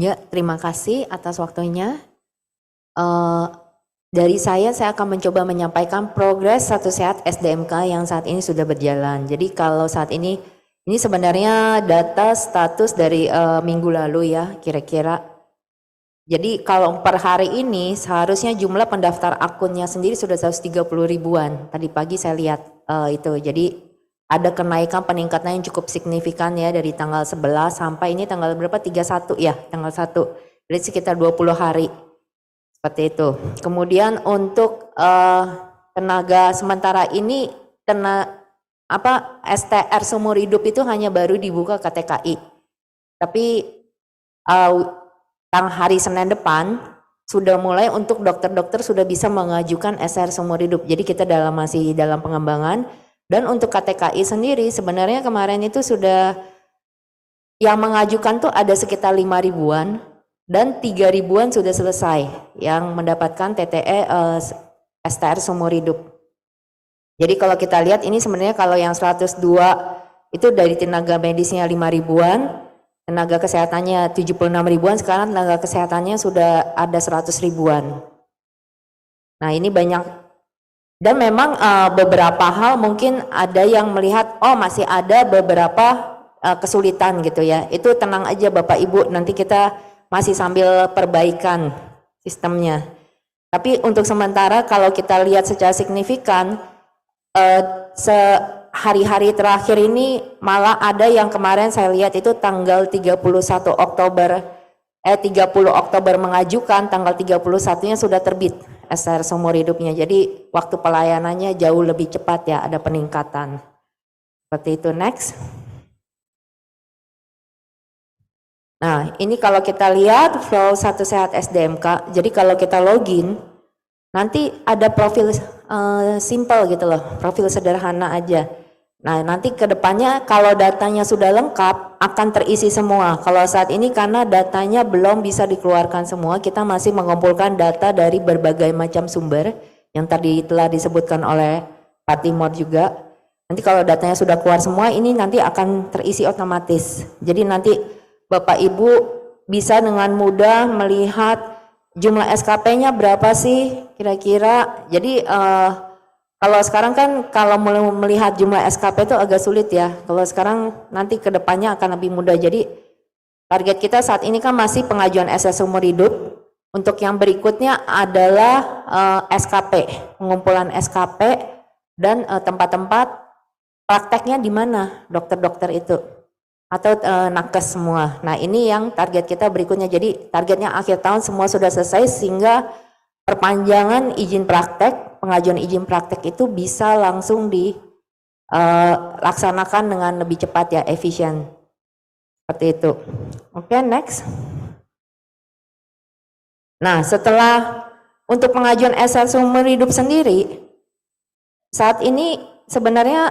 Ya, terima kasih atas waktunya. Dari saya akan mencoba menyampaikan progres Satu Sehat SDMK yang saat ini sudah berjalan. Jadi kalau saat ini sebenarnya data status dari minggu lalu ya kira-kira. Jadi kalau per hari ini seharusnya jumlah pendaftar akunnya sendiri sudah 130 ribuan. Tadi pagi saya lihat itu. Jadi ada kenaikan peningkatan yang cukup signifikan ya dari tanggal 11 sampai ini tanggal berapa? 31 ya, tanggal 1. Jadi sekitar 20 hari. Seperti itu. Kemudian untuk tenaga sementara ini STR seumur hidup itu hanya baru dibuka KTKI. Tapi hari Senin depan sudah mulai untuk dokter-dokter sudah bisa mengajukan STR seumur hidup. Jadi kita masih dalam pengembangan. Dan untuk KTKI sendiri sebenarnya kemarin itu sudah yang mengajukan tuh ada sekitar 5 ribuan. Dan 3 ribuan sudah selesai yang mendapatkan TTE STR seumur hidup. Jadi kalau kita lihat ini sebenarnya kalau yang 102 itu dari tenaga medisnya 5 ribuan, tenaga kesehatannya 76 ribuan, sekarang tenaga kesehatannya sudah ada 100 ribuan. Nah ini banyak, dan memang beberapa hal mungkin ada yang melihat, oh masih ada beberapa kesulitan gitu ya, itu tenang aja Bapak Ibu, nanti kita masih sambil perbaikan sistemnya. Tapi untuk sementara kalau kita lihat secara signifikan, hari-hari terakhir ini malah ada yang kemarin saya lihat itu tanggal 30 Oktober mengajukan, tanggal 31-nya sudah terbit STR seumur hidupnya. Jadi waktu pelayanannya jauh lebih cepat ya, ada peningkatan. Seperti itu. Next. Nah, ini kalau kita lihat flow Satu Sehat SDMK, jadi kalau kita login, nanti ada profil simple gitu loh, profil sederhana aja. Nah, nanti ke depannya kalau datanya sudah lengkap, akan terisi semua. Kalau saat ini karena datanya belum bisa dikeluarkan semua, kita masih mengumpulkan data dari berbagai macam sumber, yang tadi telah disebutkan oleh Pak Timur juga. Nanti kalau datanya sudah keluar semua, ini nanti akan terisi otomatis. Jadi nanti Bapak Ibu bisa dengan mudah melihat jumlah SKP-nya berapa sih kira-kira. Jadi kalau sekarang kan kalau melihat jumlah SKP itu agak sulit ya. Kalau sekarang nanti ke depannya akan lebih mudah. Jadi target kita saat ini kan masih pengajuan SS seumur hidup. Untuk yang berikutnya adalah SKP, pengumpulan SKP dan tempat-tempat prakteknya di mana dokter-dokter itu. Atau nakes semua. Nah ini yang target kita berikutnya. Jadi targetnya akhir tahun semua sudah selesai sehingga perpanjangan izin praktek, pengajuan izin praktek itu bisa langsung dilaksanakan dengan lebih cepat ya, efisien. Seperti itu. Oke, next. Nah setelah untuk pengajuan SL seumur hidup sendiri, saat ini sebenarnya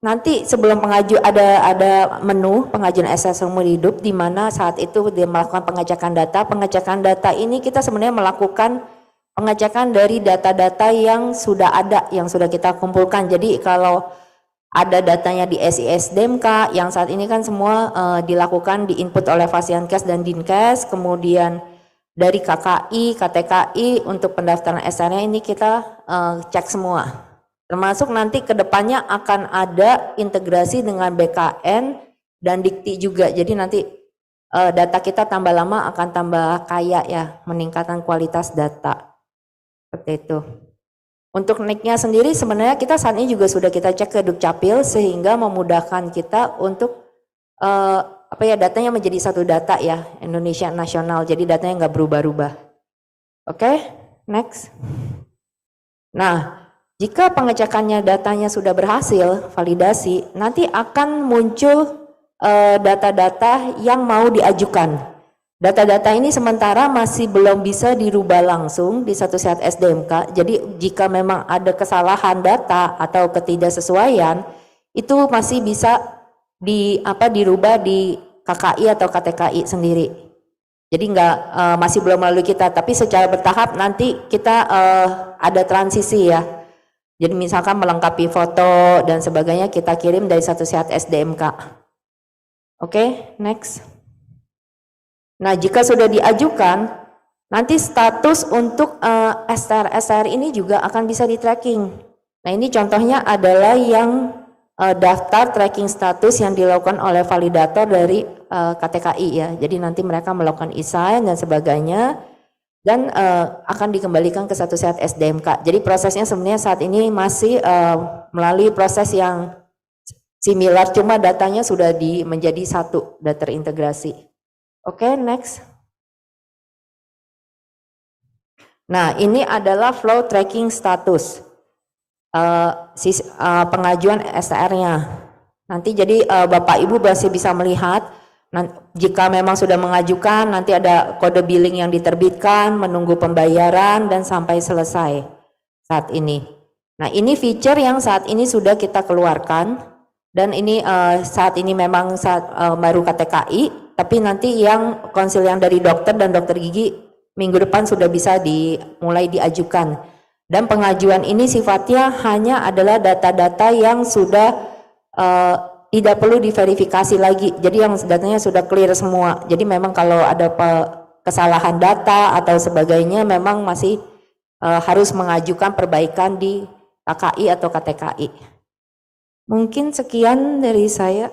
nanti sebelum ada menu pengajuan SL seumur hidup di mana saat itu dia melakukan pengecekan data. Pengecekan data ini kita sebenarnya melakukan pengecekan dari data-data yang sudah ada, yang sudah kita kumpulkan. Jadi kalau ada datanya di SISDMK yang saat ini kan semua dilakukan diinput oleh Fasiankes dan Dinkes, kemudian dari KKI, KTKI untuk pendaftaran SR-nya ini kita cek semua. Termasuk nanti kedepannya akan ada integrasi dengan BKN dan Dikti juga. Jadi nanti data kita tambah lama akan tambah kaya ya, meningkatkan kualitas data. Seperti itu. Untuk NIK-nya sendiri sebenarnya kita saat ini juga sudah kita cek ke Dukcapil sehingga memudahkan kita untuk datanya menjadi satu data ya, Indonesia nasional. Jadi datanya nggak berubah-ubah. Oke, next. Nah, jika pengecekannya datanya sudah berhasil, validasi, nanti akan muncul data-data yang mau diajukan. Data-data ini sementara masih belum bisa dirubah langsung di Satu Sehat SDMK. Jadi jika memang ada kesalahan data atau ketidaksesuaian, itu masih bisa dirubah di KKI atau KTKI sendiri. Jadi masih belum melalui kita, tapi secara bertahap nanti kita ada transisi ya. Jadi misalkan melengkapi foto dan sebagainya kita kirim dari Satu Sehat SDMK. Oke, next. Nah, jika sudah diajukan, nanti status untuk STR ini juga akan bisa di tracking. Nah, ini contohnya adalah yang daftar tracking status yang dilakukan oleh validator dari KTKI ya. Jadi nanti mereka melakukan e-sign dan sebagainya dan akan dikembalikan ke Satu Sehat SDMK. Jadi prosesnya sebenarnya saat ini masih melalui proses yang similar, cuma datanya sudah menjadi satu, sudah terintegrasi. Oke, next. Nah, ini adalah flow tracking status pengajuan STR-nya. Nanti jadi Bapak Ibu masih bisa melihat jika memang sudah mengajukan, nanti ada kode billing yang diterbitkan, menunggu pembayaran dan sampai selesai saat ini. Nah, ini feature yang saat ini sudah kita keluarkan dan ini saat ini memang baru KTKI, tapi nanti yang konsil yang dari dokter dan dokter gigi minggu depan sudah bisa mulai diajukan. Dan pengajuan ini sifatnya hanya adalah data-data yang sudah tidak perlu diverifikasi lagi. Jadi yang datanya sudah clear semua. Jadi memang kalau ada kesalahan data atau sebagainya memang masih harus mengajukan perbaikan di KKI atau KTKI. Mungkin sekian dari saya.